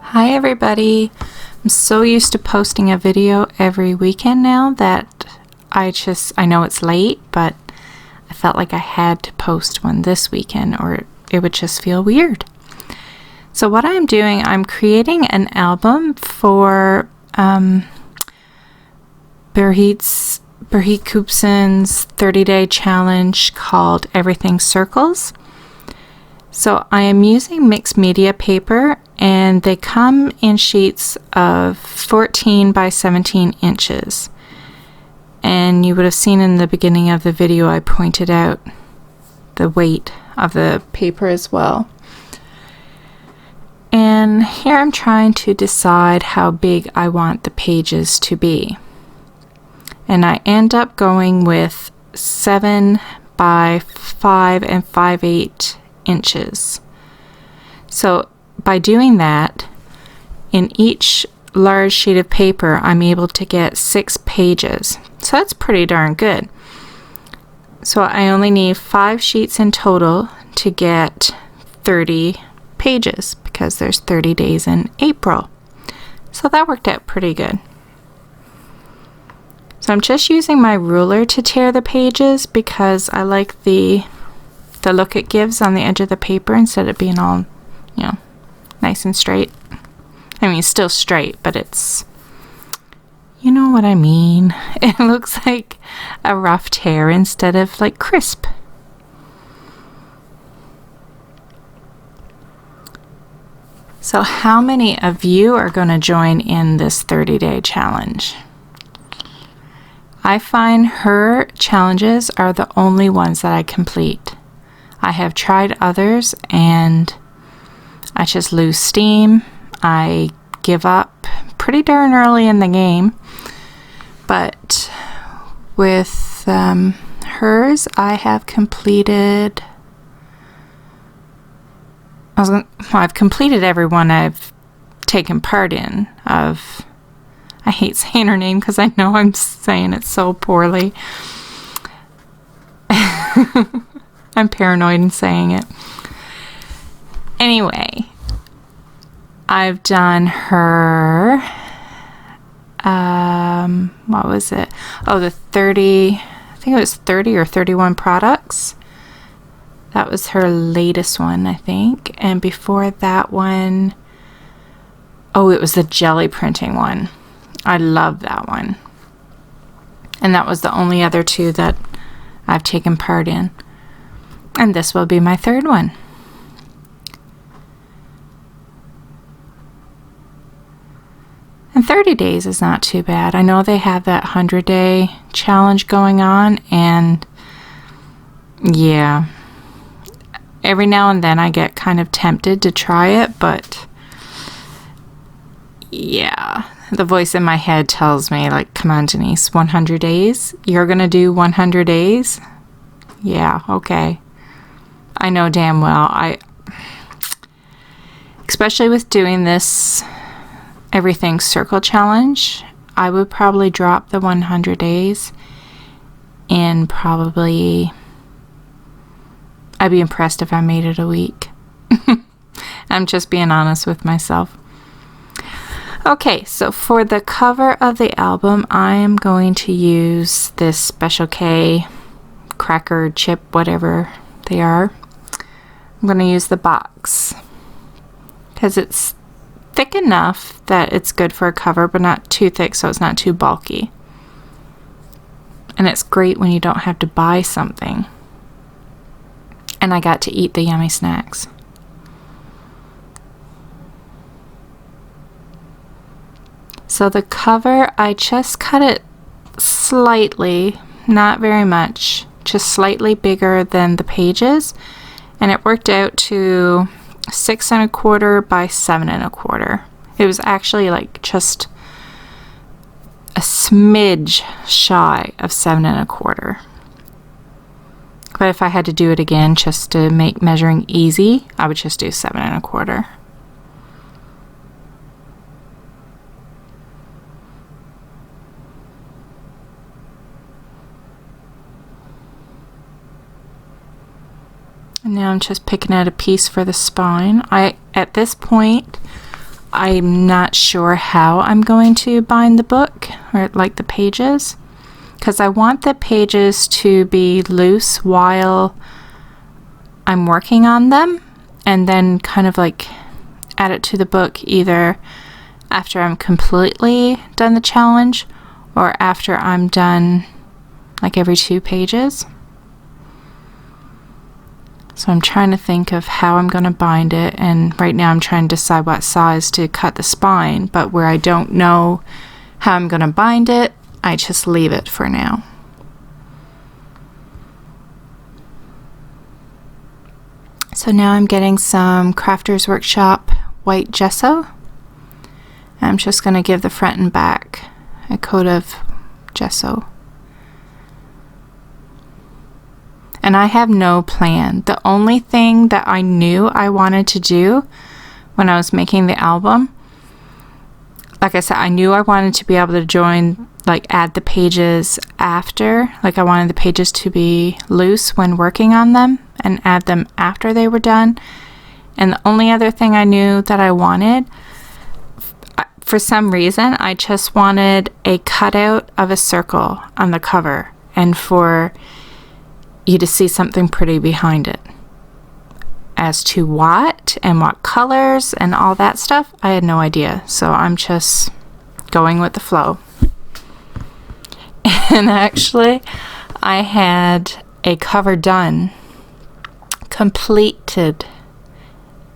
Hi everybody! I'm so used to posting a video every weekend now that I know it's late, but I felt like I had to post one this weekend or it would just feel weird. So what I'm doing, I'm creating an album for Birgit Koopsen's 30-day challenge called Everything Circles. So I am using mixed media paper, and they come in sheets of 14 by 17 inches. And you would have seen in the beginning of the video I pointed out the weight of the paper as well. And here I'm trying to decide how big I want the pages to be. And I end up going with 7 by 5 and 5/8 inches. So by doing that, in each large sheet of paper, I'm able to get 6 pages. So that's pretty darn good. So I only need 5 sheets in total to get 30 pages because there's 30 days in April. So that worked out pretty good. So I'm just using my ruler to tear the pages because I like the look it gives on the edge of the paper instead of being all, nice and straight. I mean, it's still straight, but it's, you know what I mean. It looks like a rough tear instead of like crisp. So how many of you are going to join in this 30-day challenge? I find her challenges are the only ones that I complete. I have tried others and I just lose steam. I give up pretty darn early in the game. But with hers, I have completed. I've completed every one I've taken part in. I hate saying her name because I know I'm saying it so poorly. I'm paranoid in saying it. Anyway, I've done her, what was it? Oh, the 30, I think it was 30 or 31 products. That was her latest one, I think. And before that one, oh, it was the jelly printing one. I love that one. And that was the only other 2 that I've taken part in. And this will be my 3rd one. And 30 days is not too bad. I know they have that 100-day challenge going on, and yeah, every now and then I get kind of tempted to try it, but yeah, the voice in my head tells me, like, come on, Denise, 100 days? You're gonna do 100 days? Yeah, okay. I know damn well. Especially with doing this Everything Circle Challenge, I would probably drop the 100 days in probably, I'd be impressed if I made it a week. I'm just being honest with myself. Okay, so for the cover of the album, I am going to use this Special K cracker chip, whatever they are. I'm going to use the box because it's thick enough that it's good for a cover, but not too thick so it's not too bulky. And it's great when you don't have to buy something. And I got to eat the yummy snacks. So the cover, I just cut it slightly, not very much, just slightly bigger than the pages, and it worked out to 6 1/4 by 7 1/4. It was actually like just a smidge shy of 7 1/4. But if I had to do it again just to make measuring easy, I would just do 7 1/4. And now I'm just picking out a piece for the spine. At this point, I'm not sure how I'm going to bind the book, or like the pages, because I want the pages to be loose while I'm working on them, and then kind of like add it to the book either after I'm completely done the challenge or after I'm done like every 2 pages. So I'm trying to think of how I'm going to bind it, and right now I'm trying to decide what size to cut the spine, but where I don't know how I'm going to bind it, I just leave it for now. So now I'm getting some Crafters Workshop white gesso. I'm just going to give the front and back a coat of gesso. And I have no plan. The only thing that I knew I wanted to do when I was making the album, like I said, I knew I wanted to be able to join, like add the pages after. Like I wanted the pages to be loose when working on them and add them after they were done. And the only other thing I knew that I wanted, for some reason, I just wanted a cutout of a circle on the cover, and for you to see something pretty behind it. As to what and what colors and all that stuff, I had no idea. So I'm just going with the flow. And actually, I had a cover done, completed,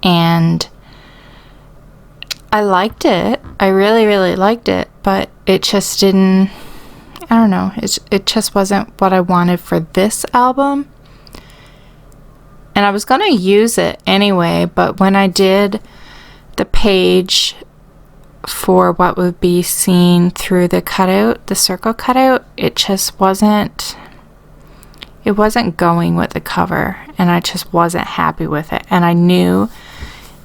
and I liked it. I really, really liked it, but it just didn't, I don't know, it just wasn't what I wanted for this album. And I was going to use it anyway, but when I did the page for what would be seen through the cutout, the circle cutout, it just wasn't, it wasn't going with the cover, and I just wasn't happy with it. And I knew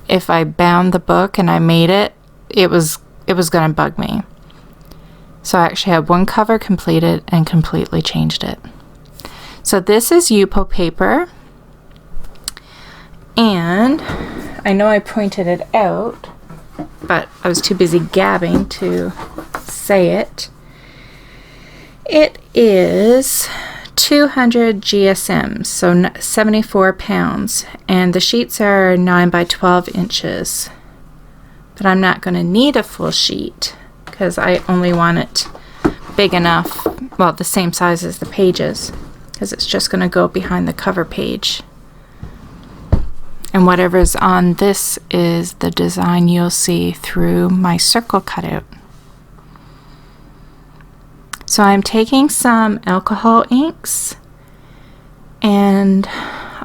if I bound the book and I made it, it was going to bug me. So I actually had one cover completed and completely changed it. So this is Yupo paper, and I know I pointed it out, but I was too busy gabbing to say it. It is 200 GSM, so 74 pounds, and the sheets are 9 by 12 inches. But I'm not going to need a full sheet because I only want it big enough, well, the same size as the pages, because it's just going to go behind the cover page. And whatever's on this is the design you'll see through my circle cutout. So I'm taking some alcohol inks, and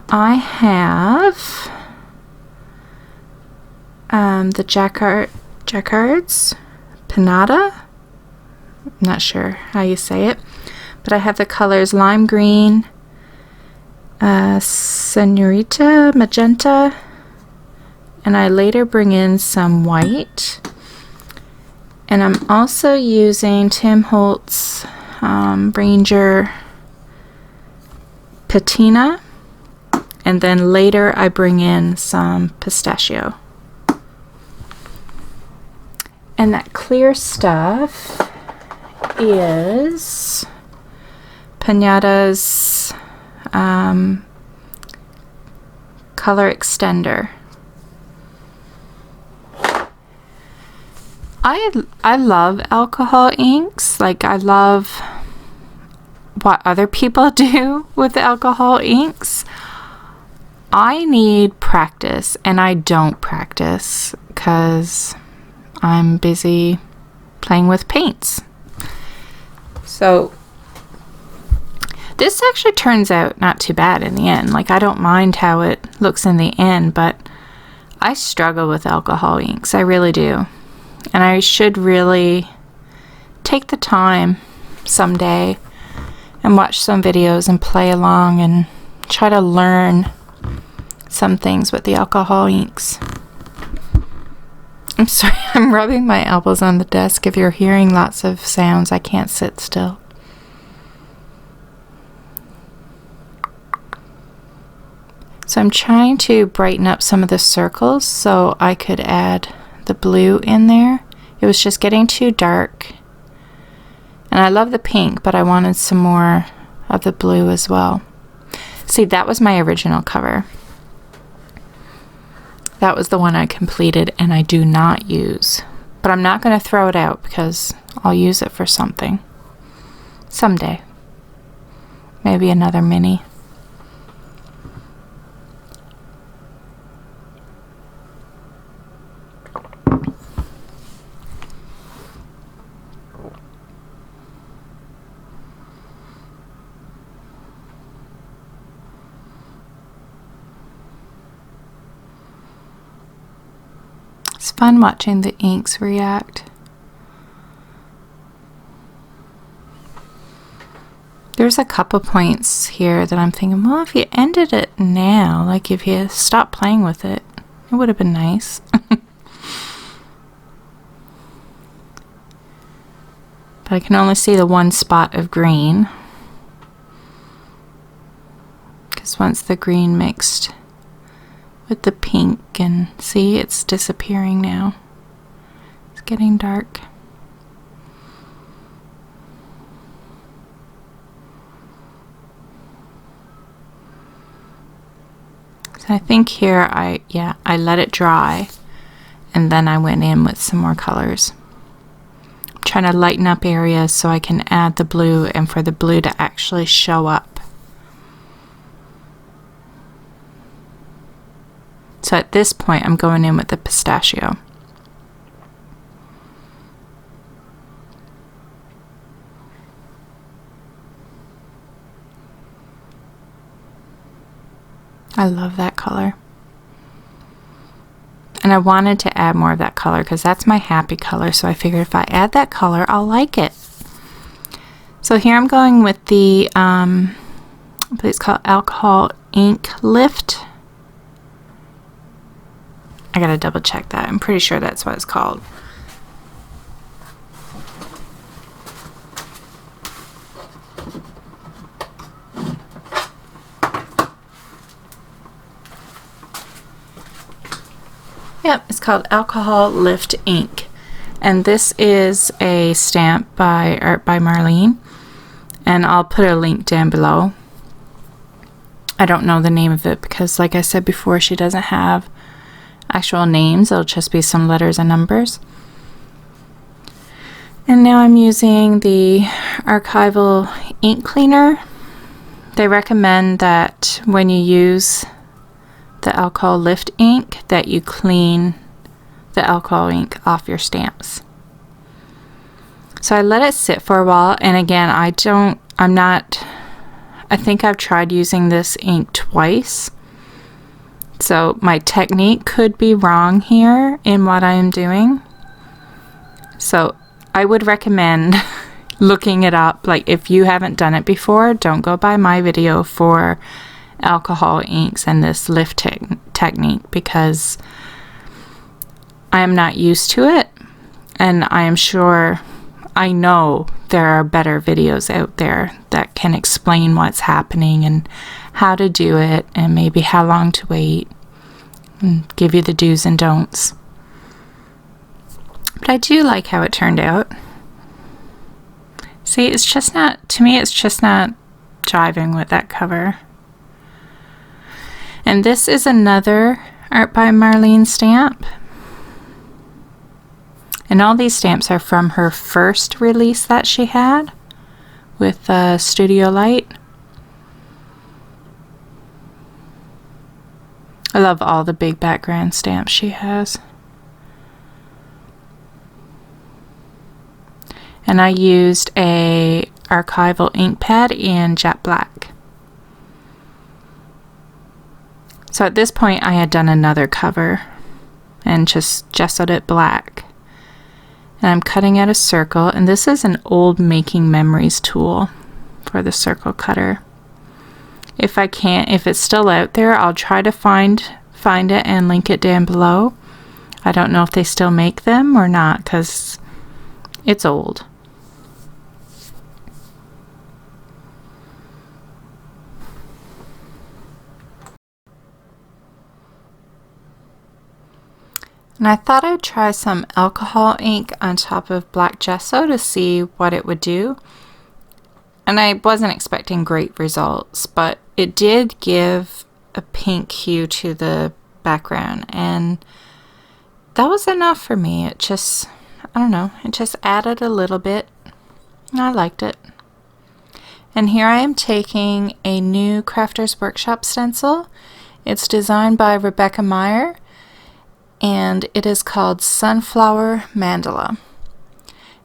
I have the Jacquard's Pinata. I'm not sure how you say it, but I have the colors lime green, Senorita magenta, and I later bring in some white. And I'm also using Tim Holtz Ranger Patina, and then later I bring in some pistachio. And that clear stuff is Pinata's color extender. I love alcohol inks. Like, I love what other people do with alcohol inks. I need practice, and I don't practice because I'm busy playing with paints. So this actually turns out not too bad in the end. Like, I don't mind how it looks in the end, but I struggle with alcohol inks. I really do. And I should really take the time someday and watch some videos and play along and try to learn some things with the alcohol inks. I'm sorry, I'm rubbing my elbows on the desk. If you're hearing lots of sounds, I can't sit still. So I'm trying to brighten up some of the circles so I could add the blue in there. It was just getting too dark. And I love the pink, but I wanted some more of the blue as well. See, that was my original cover. That was the one I completed and I do not use. But I'm not going to throw it out because I'll use it for something. Someday. Maybe another mini. It's fun watching the inks react. There's a couple points here that I'm thinking, well, if you ended it now, like if you stopped playing with it, it would have been nice. But I can only see the one spot of green, because once the green mixed with the pink, and see, it's disappearing now. It's getting dark. So I think here I let it dry and then I went in with some more colors. I'm trying to lighten up areas so I can add the blue and for the blue to actually show up. So at this point I'm going in with the pistachio. I love that color. And I wanted to add more of that color because that's my happy color, so I figured if I add that color I'll like it. So here I'm going with the I believe it's called Alcohol Ink Lift. I gotta double check that. I'm pretty sure that's what it's called. Yep, it's called Alcohol Lift Ink. And this is a stamp by Art by Marlene. And I'll put a link down below. I don't know the name of it because, like I said before, she doesn't have actual names. It'll just be some letters and numbers. And now I'm using the Archival Ink Cleaner. They recommend that when you use the alcohol lift ink that you clean the alcohol ink off your stamps. So I let it sit for a while, and again I think I've tried using this ink twice, so my technique could be wrong here in what I am doing. So I would recommend looking it up. Like if you haven't done it before, don't go by my video for alcohol inks and this lift technique because I am not used to it, and I know there are better videos out there that can explain what's happening and how to do it and maybe how long to wait and give you the do's and don'ts. But I do like how it turned out. See, it's just not, to me it's just not jiving with that cover. And this is another Art by Marlene stamp. And all these stamps are from her first release that she had with Studio Light. I love all the big background stamps she has. And I used a archival ink pad in jet black. So at this point I had done another cover and just gessoed it black. And I'm cutting out a circle, and this is an old Making Memories tool for the circle cutter. If it's still out there, I'll try to find it and link it down below. I don't know if they still make them or not because it's old. And I thought I'd try some alcohol ink on top of black gesso to see what it would do. And I wasn't expecting great results, but it did give a pink hue to the background, and that was enough for me. It just, I don't know, it just added a little bit, and I liked it. And here I am taking a new Crafters Workshop stencil. It's designed by Rebecca Meyer, and it is called Sunflower Mandala.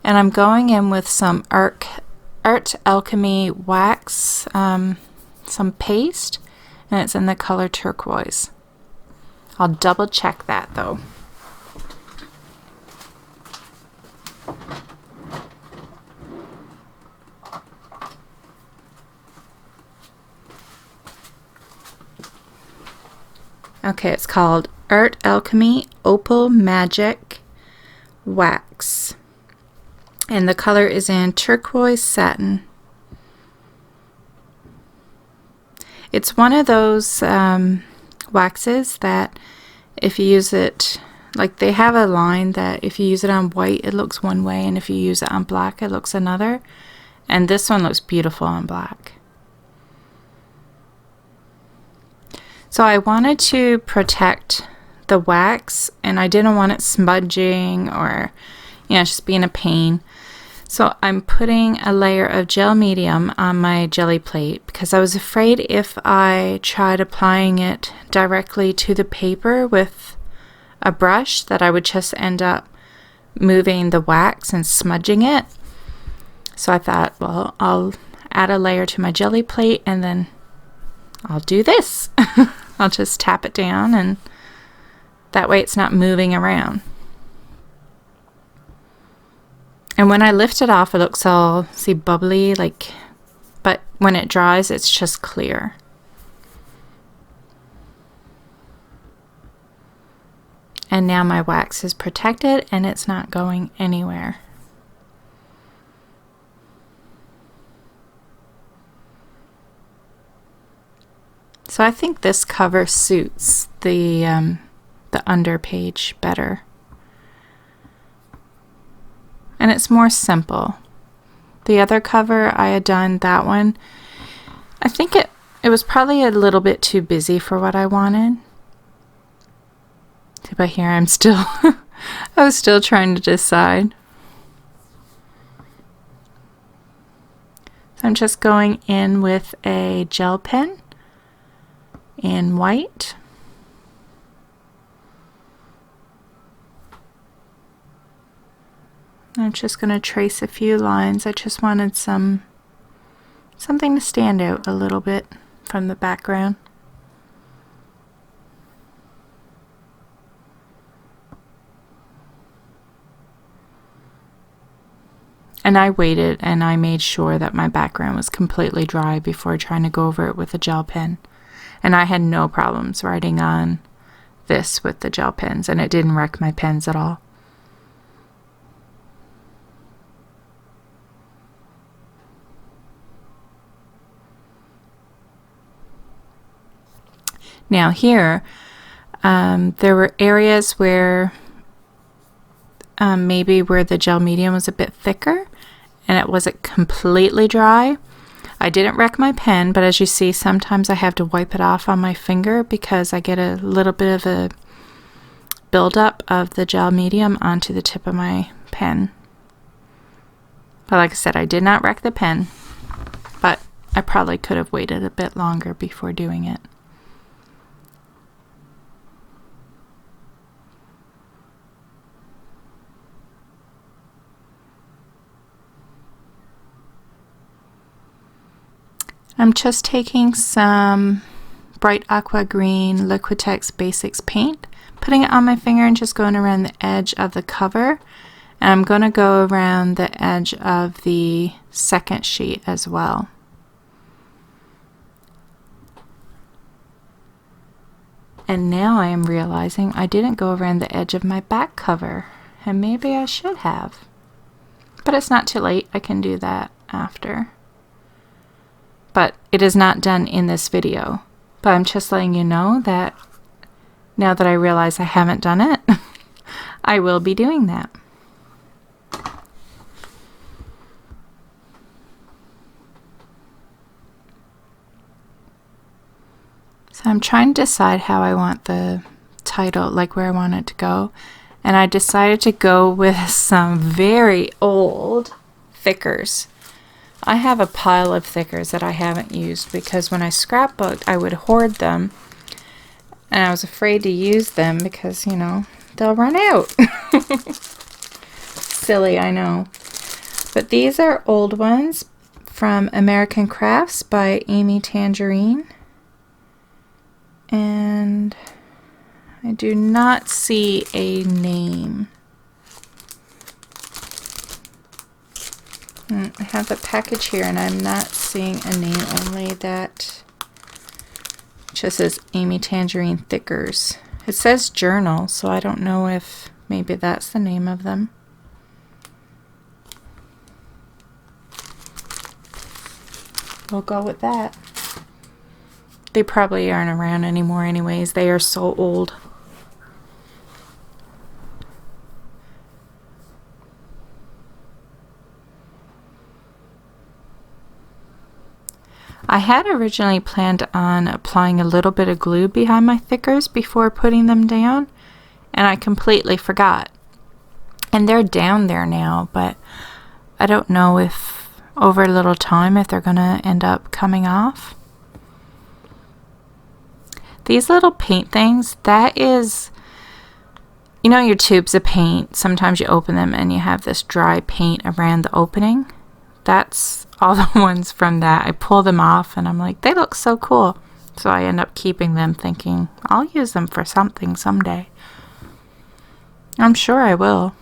And I'm going in with some Art Alchemy wax, some paste, and it's in the color turquoise. I'll double check that though. Okay, it's called Art Alchemy Opal Magic Wax, and the color is in turquoise satin. It's one of those waxes that if you use it, like they have a line that if you use it on white it looks one way, and if you use it on black it looks another, and this one looks beautiful on black. So I wanted to protect the wax, and I didn't want it smudging or, you know, just being a pain. So I'm putting a layer of gel medium on my jelly plate because I was afraid if I tried applying it directly to the paper with a brush that I would just end up moving the wax and smudging it. So I thought, well, I'll add a layer to my jelly plate and then I'll do this. I'll just tap it down, and that way it's not moving around. And when I lift it off, it looks all, see, bubbly, like, but when it dries, it's just clear. And now my wax is protected and it's not going anywhere. So I think this cover suits the under page better. And it's more simple. The other cover, I had done that one. I think it was probably a little bit too busy for what I wanted. But here I'm still, I was still trying to decide. So I'm just going in with a gel pen in white. I'm just going to trace a few lines. I just wanted something to stand out a little bit from the background. And I waited and I made sure that my background was completely dry before trying to go over it with a gel pen. And I had no problems writing on this with the gel pens, and it didn't wreck my pens at all. Now here, there were areas where maybe where the gel medium was a bit thicker and it wasn't completely dry. I didn't wreck my pen, but as you see, sometimes I have to wipe it off on my finger because I get a little bit of a buildup of the gel medium onto the tip of my pen. But like I said, I did not wreck the pen, but I probably could have waited a bit longer before doing it. I'm just taking some bright aqua green Liquitex Basics paint, putting it on my finger and just going around the edge of the cover. And I'm going to go around the edge of the second sheet as well. And now I am realizing I didn't go around the edge of my back cover, and maybe I should have. But it's not too late, I can do that after. But it is not done in this video. But I'm just letting you know that now that I realize I haven't done it, I will be doing that. So I'm trying to decide how I want the title, like where I want it to go. And I decided to go with some very old thickers. I have a pile of thickers that I haven't used because when I scrapbooked, I would hoard them. And I was afraid to use them because, you know, they'll run out. Silly, I know. But these are old ones from American Crafts by Amy Tangerine. And I do not see a name. I have the package here and I'm not seeing a name, only that just says Amy Tangerine Thickers. It says journal, so I don't know if maybe that's the name of them. We'll go with that. They probably aren't around anymore anyways. They are so old. I had originally planned on applying a little bit of glue behind my thickers before putting them down, and I completely forgot. And they're down there now, but I don't know if over a little time if they're gonna end up coming off. These little paint things, that is, you know, your tubes of paint, sometimes you open them and you have this dry paint around the opening. That's all the ones from that. I pull them off and I'm like, they look so cool. So I end up keeping them thinking, I'll use them for something someday. I'm sure I will.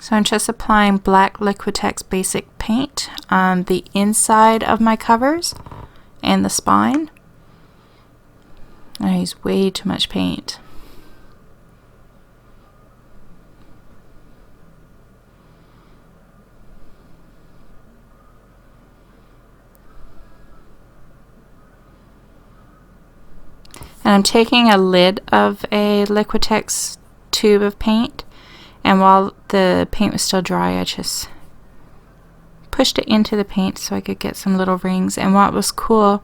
So I'm just applying black Liquitex basic paint on the inside of my covers and the spine. I use way too much paint. And I'm taking a lid of a Liquitex tube of paint, and while the paint was still dry, I just pushed it into the paint so I could get some little rings. And what was cool,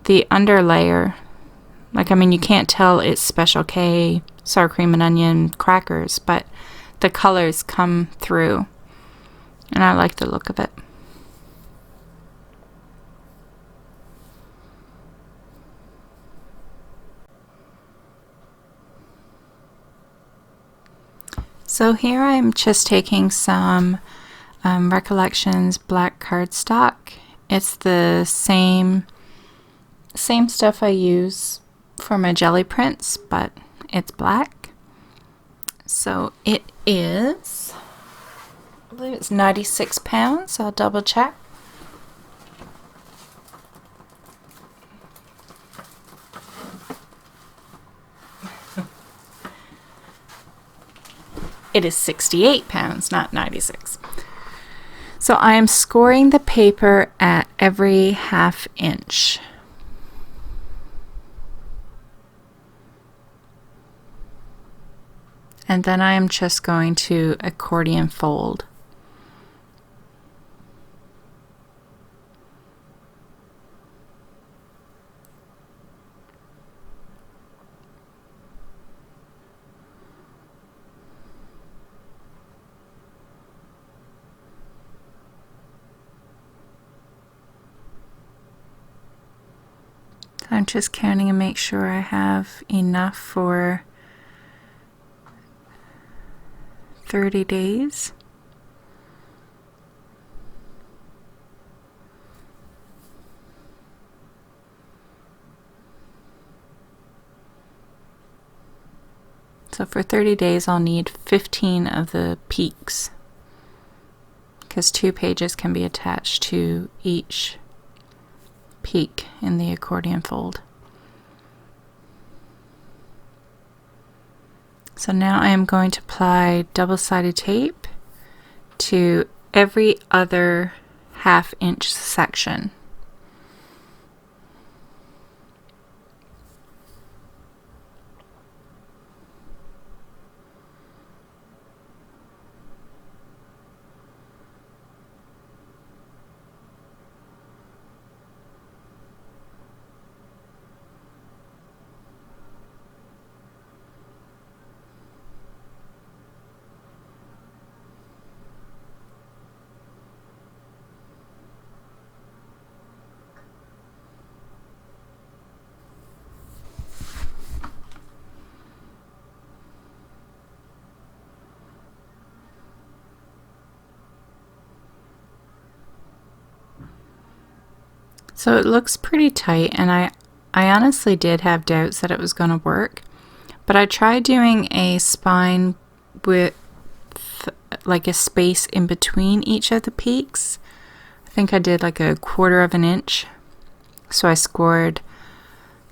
the under layer, like, I mean, you can't tell it's Special K sour cream and onion crackers, but the colors come through, and I like the look of it. So here I'm just taking some Recollections black cardstock. It's the same stuff I use for my jelly prints, but it's black. So it is, I believe it's 96 pounds. I'll double check. It is 68 pounds, not 96. So I am scoring the paper at every ½ inch. And then I am just going to accordion fold. I'm just counting and make sure I have enough for 30 days. So for 30 days I'll need 15 of the peaks, because 2 pages can be attached to each peak in the accordion fold. So now I am going to apply double-sided tape to every other ½ inch section. So it looks pretty tight, and I honestly did have doubts that it was going to work, but I tried doing a spine with like a space in between each of the peaks. I think I did like a 1/4 of an inch. So I scored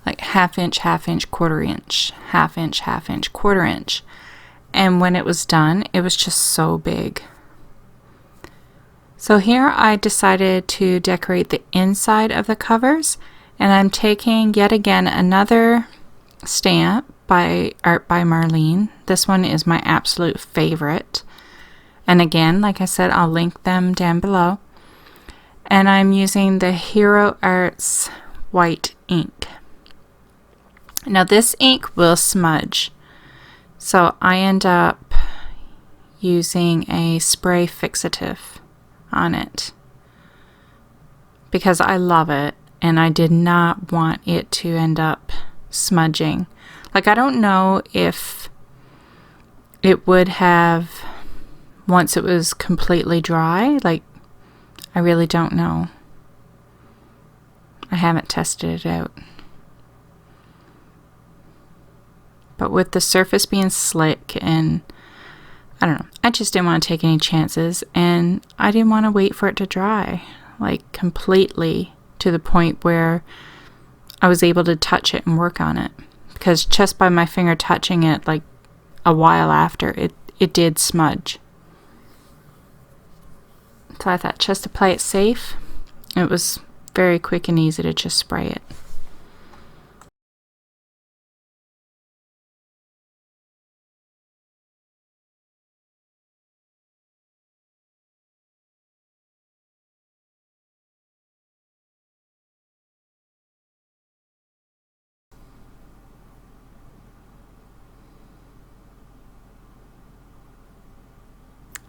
like 1/2 inch, 1/2 inch, 1/4 inch, 1/2 inch, 1/2 inch, 1/4 inch. And when it was done, it was just so big. So here I decided to decorate the inside of the covers, and I'm taking yet again another stamp by Art by Marlene. This one is my absolute favorite. And again, like I said, I'll link them down below. And I'm using the Hero Arts white ink. Now this ink will smudge, so I end up using a spray fixative on it because I love it and I did not want it to end up smudging. Like, I don't know if it would have once it was completely dry. Like, I really don't know. I haven't tested it out. But with the surface being slick, and I don't know, I just didn't want to take any chances, and I didn't want to wait for it to dry, like completely to the point where I was able to touch it and work on it. Because just by my finger touching it, like a while after, it did smudge. So I thought, just to play it safe, it was very quick and easy to just spray it.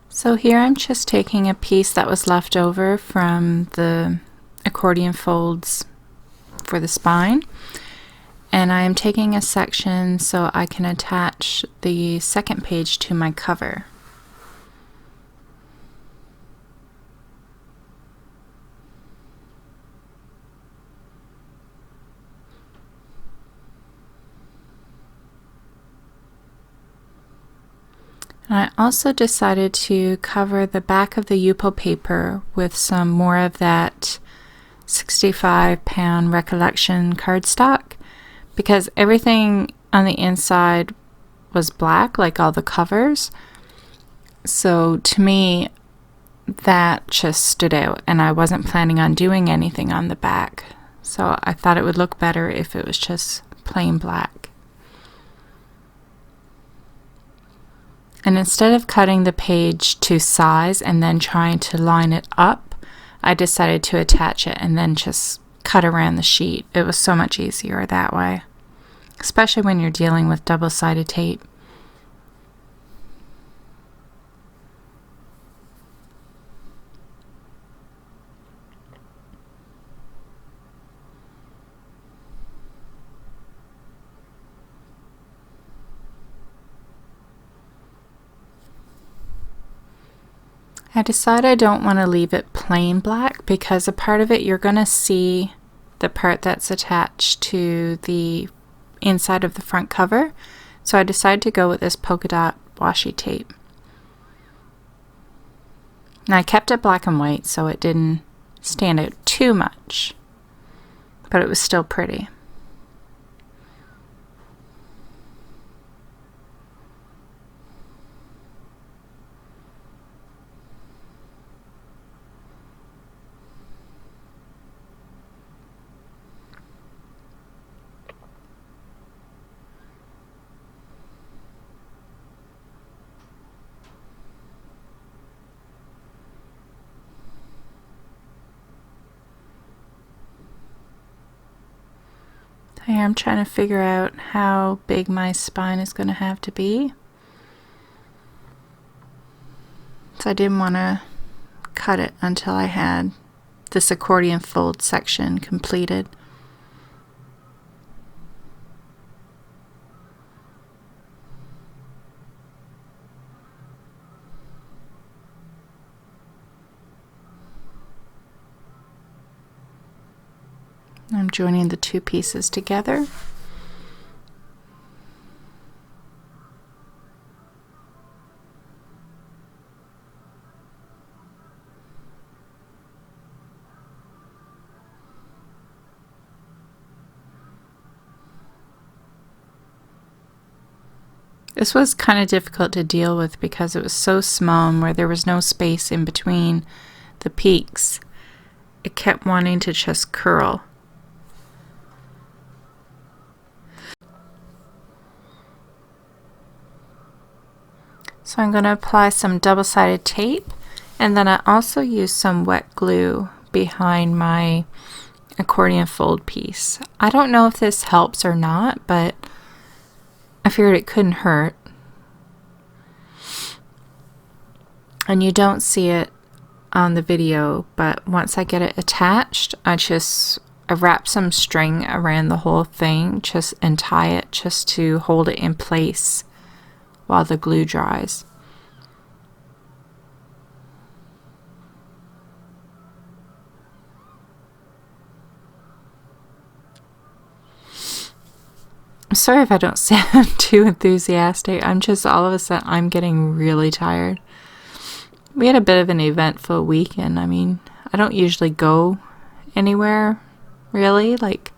So here I'm just taking a piece that was left over from the accordion folds for the spine, and I am taking a section so I can attach the second page to my cover. And I also decided to cover the back of the Yupo paper with some more of that 65-pound Recollection cardstock, because everything on the inside was black, like all the covers. So to me, that just stood out, and I wasn't planning on doing anything on the back. So I thought it would look better if it was just plain black. And instead of cutting the page to size and then trying to line it up, I decided to attach it and then just cut around the sheet. It was so much easier that way, especially when you're dealing with double-sided tape. I decided I don't want to leave it plain black because a part of it you're going to see the part that's attached to the inside of the front cover. So I decided to go with this polka dot washi tape. And I kept it black and white so it didn't stand out too much, but it was still pretty. Here I'm trying to figure out how big my spine is going to have to be. So I didn't want to cut it until I had this accordion fold section completed. I'm joining the two pieces together. This was kind of difficult to deal with because it was so small and where there was no space in between the peaks, it kept wanting to just curl. So I'm going to apply some double-sided tape, and then I also used some wet glue behind my accordion fold piece. I don't know if this helps or not, but I figured it couldn't hurt. And you don't see it on the video, but once I get it attached, I wrap some string around the whole thing and tie it just to hold it in place while the glue dries. I'm sorry if I don't sound too enthusiastic. I'm just, all of a sudden, I'm getting really tired. We had a bit of an eventful weekend. I mean, I don't usually go anywhere, really. Like,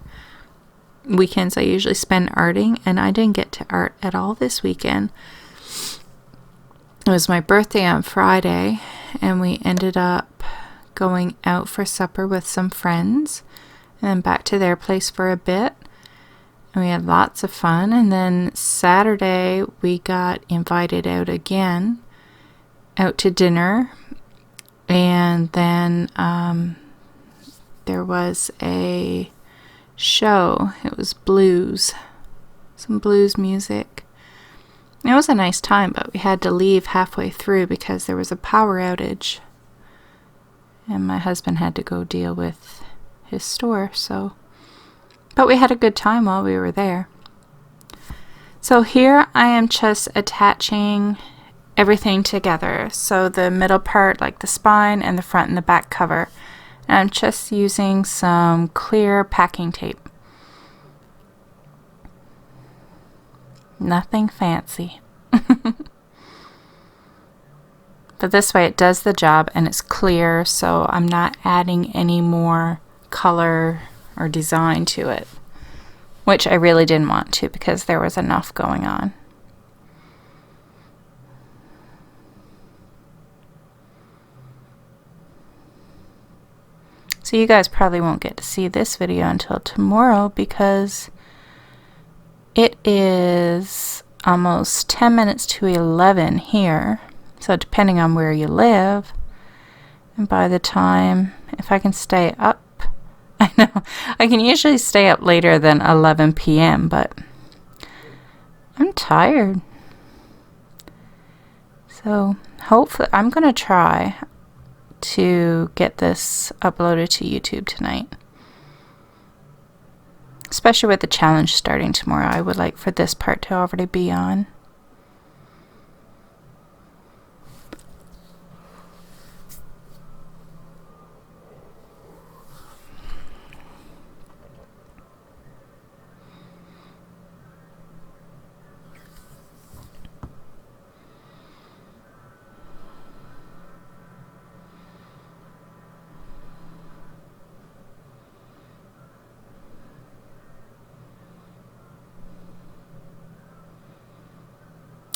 weekends I usually spend arting, and I didn't get to art at all this weekend. It was my birthday on Friday, and we ended up going out for supper with some friends, and then back to their place for a bit. And we had lots of fun. And then Saturday we got invited out again, out to dinner. And then there was a show. It was blues, some blues music. It was a nice time, but we had to leave halfway through because there was a power outage. And my husband had to go deal with his store, so... But we had a good time while we were there. So here I am just attaching everything together. So the middle part, like the spine, and the front and the back cover. And I'm just using some clear packing tape. Nothing fancy. But this way it does the job and it's clear, so I'm not adding any more color or design to it, which I really didn't want to because there was enough going on. So you guys probably won't get to see this video until tomorrow because it is almost 10 minutes to 11 here, so depending on where you live, and by the time, if I can stay up, I know, I can usually stay up later than 11 p.m., but I'm tired. So hopefully, I'm going to try to get this uploaded to YouTube tonight. Especially with the challenge starting tomorrow, I would like for this part to already be on.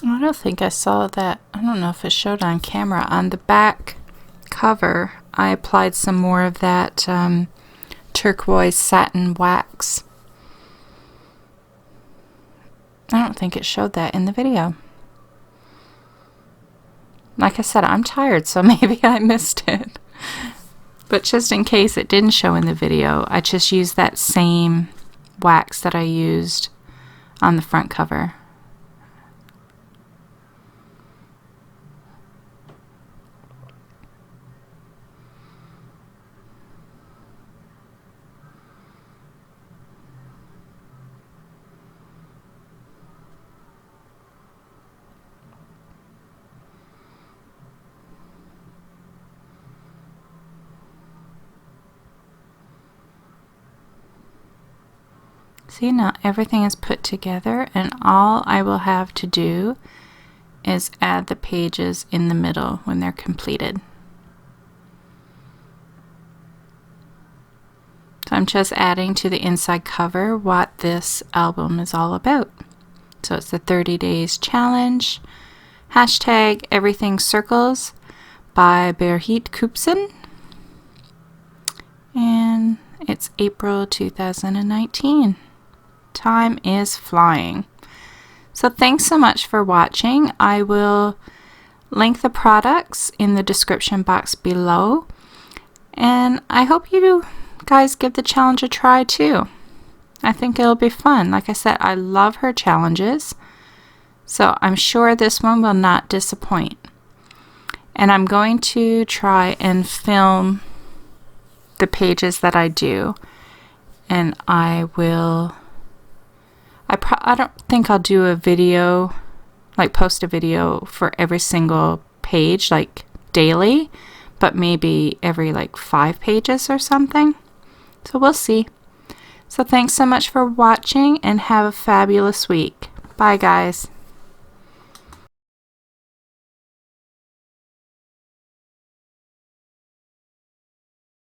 I don't think I saw that. I don't know if it showed on camera. On the back cover, I applied some more of that turquoise satin wax. I don't think it showed that in the video. Like I said, I'm tired, so maybe I missed it. But just in case it didn't show in the video, I just used that same wax that I used on the front cover. See, now everything is put together, and all I will have to do is add the pages in the middle when they're completed. So I'm just adding to the inside cover what this album is all about. So it's the 30 days challenge, hashtag everything circles by Birgit Koopsen, and it's April 2019. Time is flying. So thanks so much for watching. I will link the products in the description box below, and I hope you guys give the challenge a try too. I think it'll be fun. Like I said, I love her challenges, so I'm sure this one will not disappoint. And I'm going to try and film the pages that I do, and I don't think I'll do a video, like post a video for every single page like daily, but maybe every like 5 pages or something. So we'll see. So thanks so much for watching, and have a fabulous week. Bye guys.